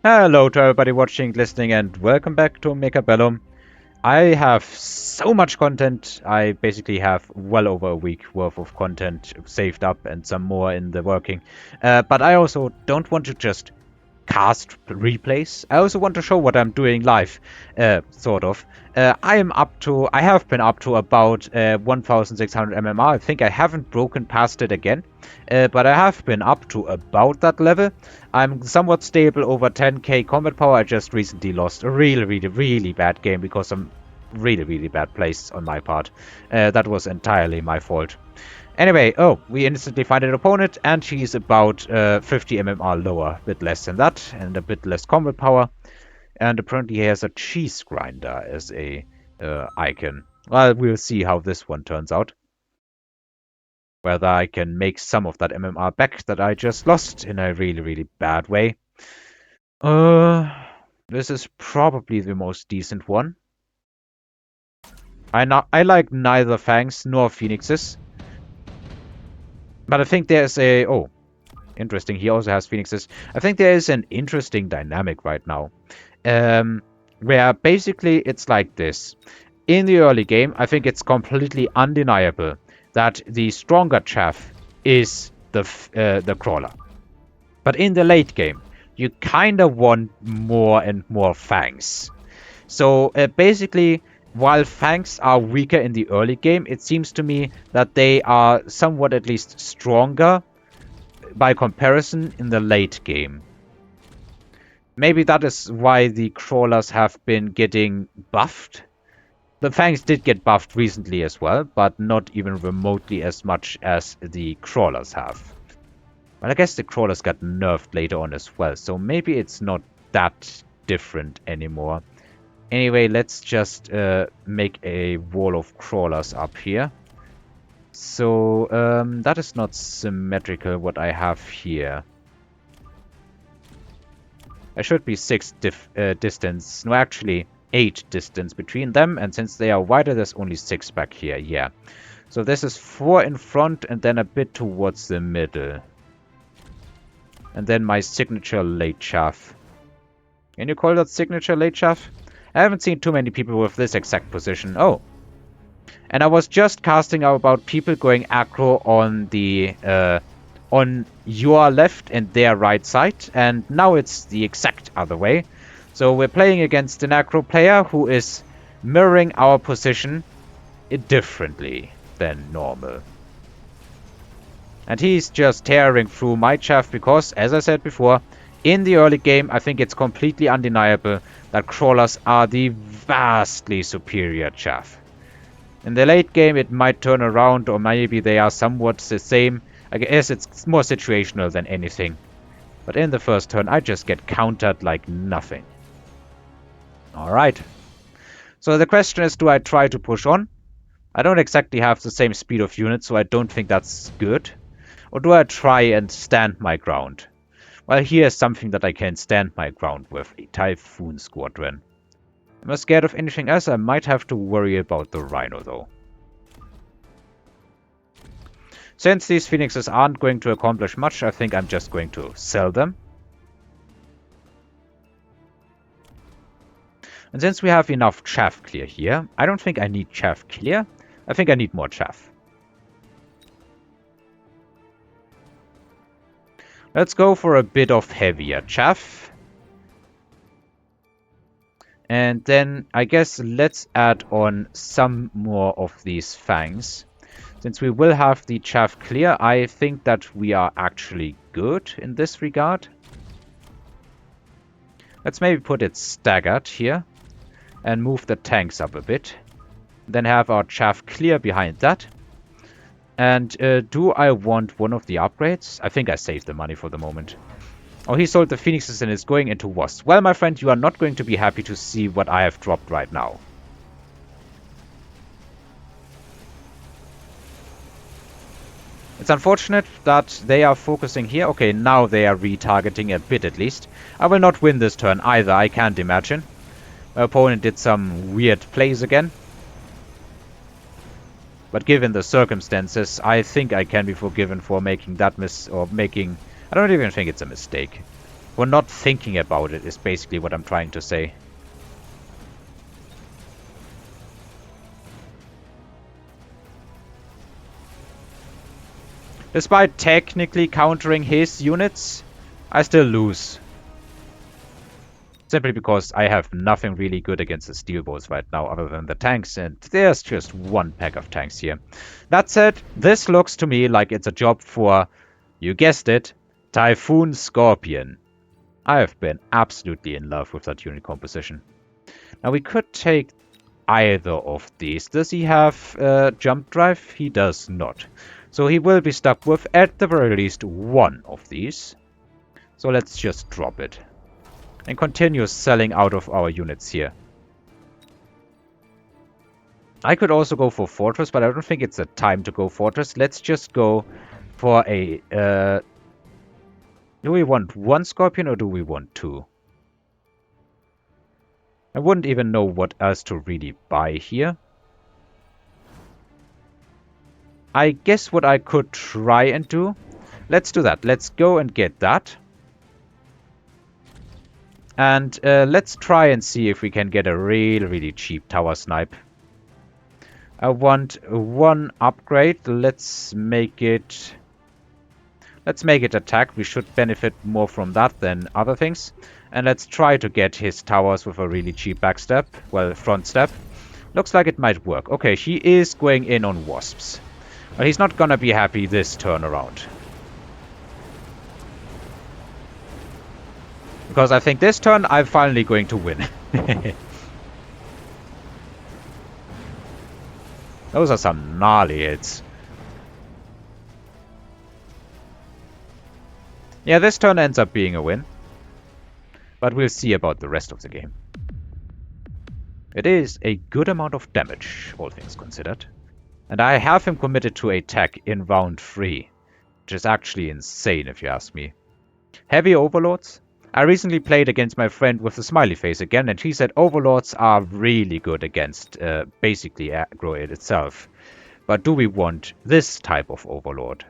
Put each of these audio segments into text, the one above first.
Hello to everybody watching, listening, and welcome back to Mechabellum. I have so much content. I basically have well over a week worth of content saved up and some more in the working. But I also don't want to just cast replays. I also want to show what I'm doing live, sort of. I have been up to about 1600 MMR. I think I haven't broken past it again, but I have been up to about that level. I'm somewhat stable over 10k combat power. I just recently lost a really bad game because some really bad plays on my part. That was entirely my fault. Anyway, we instantly find an opponent, and she's about 50 MMR lower, a bit less than that, and a bit less combat power. And apparently he has a cheese grinder as a icon. Well, we'll see how this one turns out. Whether I can make some of that MMR back that I just lost in a really bad way. This is probably the most decent one. I like neither Fangs nor Phoenixes. But I think there's a... Oh, interesting. He also has Phoenixes. I think there is an interesting dynamic right now. Where basically it's like this. In the early game, I think it's completely undeniable that the stronger chaff is the crawler. But in the late game, you kind of want more and more Fangs. So basically... While Fangs are weaker in the early game, it seems to me that they are somewhat at least stronger by comparison in the late game. Maybe that is why the crawlers have been getting buffed. The Fangs did get buffed recently as well, but not even remotely as much as the crawlers have. Well, I guess the crawlers got nerfed later on as well, so maybe it's not that different anymore. Anyway, let's just make a wall of crawlers up here. So, that is not symmetrical, what I have here. There should be 6 distance, no actually 8 distance between them, and since they are wider, there's only 6 back here, yeah. So this is 4 in front and then a bit towards the middle. And then my signature late chaff. Can you call that signature late chaff? I haven't seen too many people with this exact position. Oh. And I was just casting out about people going aggro on the on your left and their right side, and now it's the exact other way. So we're playing against an aggro player who is mirroring our position differently than normal. And he's just tearing through my chaff because, as I said before, in the early game, I think it's completely undeniable that crawlers are the vastly superior chaff. In the late game, it might turn around, or maybe they are somewhat the same. I guess it's more situational than anything. But in the first turn, I just get countered like nothing. Alright. So the question is, do I try to push on? I don't exactly have the same speed of units, so I don't think that's good. Or do I try and stand my ground? Well, here's something that I can stand my ground with, a Typhoon Squadron. Am I scared of anything else? I might have to worry about the Rhino, though. Since these Phoenixes aren't going to accomplish much, I think I'm just going to sell them. And since we have enough chaff clear here, I don't think I need chaff clear. I think I need more chaff. Let's go for a bit of heavier chaff. And then, I guess, let's add on some more of these fangs. Since we will have the chaff clear, I think that we are actually good in this regard. Let's maybe put it staggered here. And move the tanks up a bit. Then have our chaff clear behind that. And do I want one of the upgrades? I think I saved the money for the moment. Oh, he sold the Phoenixes and is going into Wasp. Well, my friend, you are not going to be happy to see what I have dropped right now. It's unfortunate that they are focusing here. Okay, now they are retargeting a bit at least. I will not win this turn either, I can't imagine. My opponent did some weird plays again. But given the circumstances, I think I can be forgiven for making that I don't even think it's a mistake. For not thinking about it is basically what I'm trying to say. Despite technically countering his units, I still lose. Simply because I have nothing really good against the steel bolts right now other than the tanks, and there's just one pack of tanks here. That said, this looks to me like it's a job for, you guessed it, Typhoon Scorpion. I have been absolutely in love with that unit composition. Now we could take either of these. Does he have jump drive? He does not. So he will be stuck with, at the very least, one of these. So let's just drop it. And continue selling out of our units here. I could also go for Fortress, but I don't think it's a time to go Fortress. Let's just go for a... do we want one Scorpion or do we want two? I wouldn't even know what else to really buy here. I guess what I could try and do... Let's do that. Let's go and get that. And let's try and see if we can get a really cheap tower snipe. I want one upgrade. Let's make it attack. We should benefit more from that than other things. And let's try to get his towers with a really cheap backstep. Well, front step. Looks like it might work. Okay, he is going in on wasps. But he's not gonna be happy this turn around. Because I think this turn I'm finally going to win. Those are some gnarly hits. Yeah, this turn ends up being a win. But we'll see about the rest of the game. It is a good amount of damage, all things considered. And I have him committed to attack in round 3. Which is actually insane if you ask me. Heavy overlords? I recently played against my friend with the smiley face again, and he said overlords are really good against basically aggro itself. But do we want this type of overlord?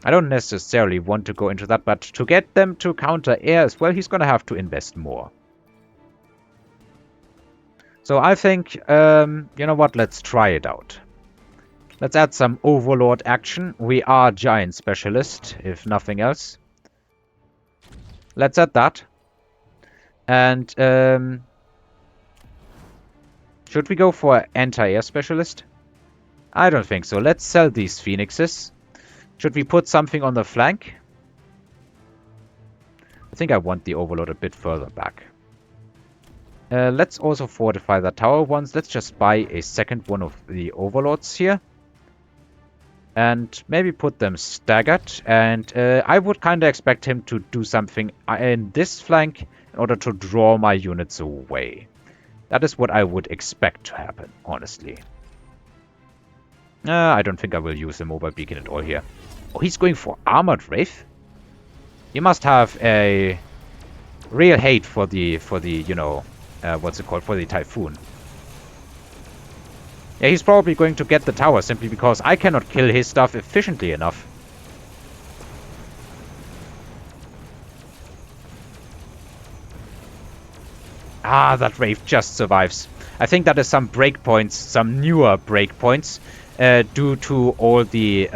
I don't necessarily want to go into that, but to get them to counter air as well, he's going to have to invest more. So I think, you know what, let's try it out. Let's add some overlord action. We are giant specialist, if nothing else. Let's add that. And should we go for anti-air specialist? I don't think so. Let's sell these phoenixes. Should we put something on the flank? I think I want the overlord a bit further back. Let's also fortify the tower once. Let's just buy a second one of the overlords here. And maybe put them staggered. And I would kind of expect him to do something in this flank in order to draw my units away. That is what I would expect to happen, honestly. I don't think I will use the mobile beacon at all here. Oh, he's going for armored wraith? He must have a real hate for the you know, what's it called, for the Typhoon. Yeah, he's probably going to get the tower simply because I cannot kill his stuff efficiently enough. Ah, that Wraith just survives. I think that is some breakpoints, some newer breakpoints, due to all the...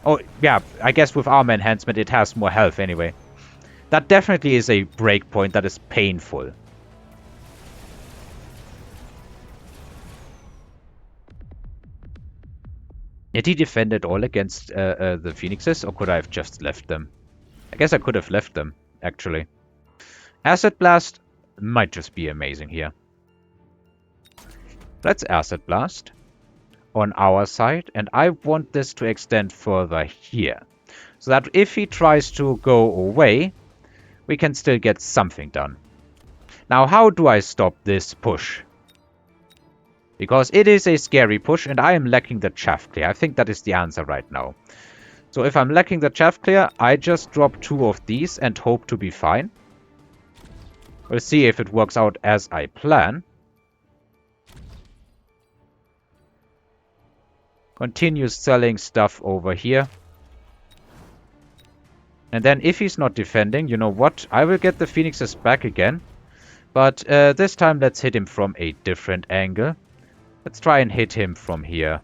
oh, yeah, I guess with armor enhancement it has more health anyway. That definitely is a breakpoint that is painful. Did he defend it all against the phoenixes, or could I have just left them? I guess I could have left them, actually. Acid Blast might just be amazing here. Let's Acid Blast on our side, and I want this to extend further here. So that if he tries to go away, we can still get something done. Now, how do I stop this push? Because it is a scary push, and I am lacking the chaff clear. I think that is the answer right now. So if I'm lacking the chaff clear, I just drop 2 of these and hope to be fine. We'll see if it works out as I plan. Continue selling stuff over here. And then if he's not defending, you know what? I will get the Phoenixes back again. But this time let's hit him from a different angle. Let's try and hit him from here.